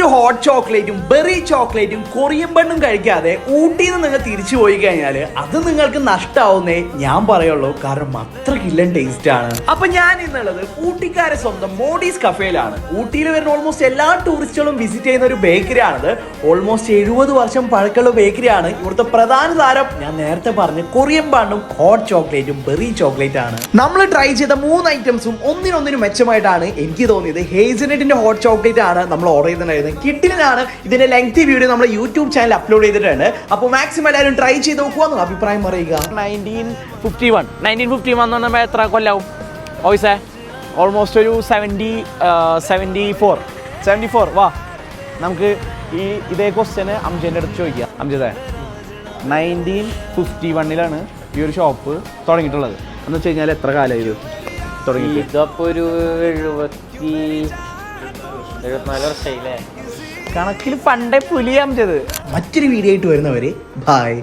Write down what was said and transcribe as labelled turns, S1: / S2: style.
S1: ഒരു ഹോട്ട് ചോക്ലേറ്റും ബെറി ചോക്ലേറ്റും കൊറിയൻ ബണ്ണും കഴിക്കാതെ ഊട്ടിയിൽ നിന്ന് നിങ്ങൾ തിരിച്ചു പോയി കഴിഞ്ഞാൽ അത് നിങ്ങൾക്ക് നഷ്ടാവുന്നേ ഞാൻ പറയുള്ളൂ. കാരണം അത്ര കില്ലൻ ടേസ്റ്റ് ആണ്. അപ്പൊ ഞാൻ ഇന്നുള്ളത് ഊട്ടിക്കാരെ സ്വന്തം മോഡീസ് കഫേയിലാണ്. ഊട്ടിയിൽ വരുന്ന ഓൾമോസ്റ്റ് എല്ലാ ടൂറിസ്റ്റുകളും വിസിറ്റ് ചെയ്യുന്ന ഒരു ബേക്കറി ആണിത്. ഓൾമോസ്റ്റ് 70 വർഷം പഴക്കമുള്ള ബേക്കറിയാണ്. ഇവിടുത്തെ പ്രധാന താരം ഞാൻ നേരത്തെ പറഞ്ഞ കൊറിയൻ ബണ്ണും ഹോട്ട് ചോക്ലേറ്റും ബെറി ചോക്ലേറ്റ് ആണ്. നമ്മൾ ട്രൈ ചെയ്ത 3 ഐറ്റംസും ഒന്നിനൊന്നിനും മെച്ചമായിട്ടാണ് എനിക്ക് തോന്നിയത്. ഹേസൽനട്ടിന്റെ ഹോട്ട് ചോക്ലേറ്റ് ആണ് നമ്മൾ ഓർഡർ ചെയ്തിട്ടുണ്ടായിരുന്നത്. കിട്ടിലാണ്. ഇതിന്റെ ലെങ്തി വീഡിയോ നമ്മൾ യൂട്യൂബ് ചാനൽ അപ്ലോഡ് ചെയ്തിട്ടുണ്ട്. അപ്പോൾ മാക്സിമം എല്ലാവരും ട്രൈ ചെയ്ത് നോക്കുക, അഭിപ്രായം പറയുക.
S2: 1951 എന്ന് പറഞ്ഞാൽ എത്ര കൊല്ലാവും ഓയിസേ? ഓൾമോസ്റ്റ് ഒരു 74. വാ നമുക്ക് ഇതേ ക്വസ്റ്റ്യന് അംജദിന്റെ അടുത്ത് ചോദിക്കാം. അംജദേ, 1951 ഈ ഒരു ഷോപ്പ് തുടങ്ങിയിട്ടുള്ളത് എന്ന് വെച്ച് കഴിഞ്ഞാൽ എത്ര കാലമായി ഇത് തുടങ്ങി?
S3: ഇതപ്പോൾ ഒരു 74 വർഷമായില്ലേ?
S2: കണക്കിൽ പണ്ടേ പുലി അംജദ്.
S1: മറ്റൊരു വീഡിയോ ആയിട്ട് വരുന്നവരെ ബൈ.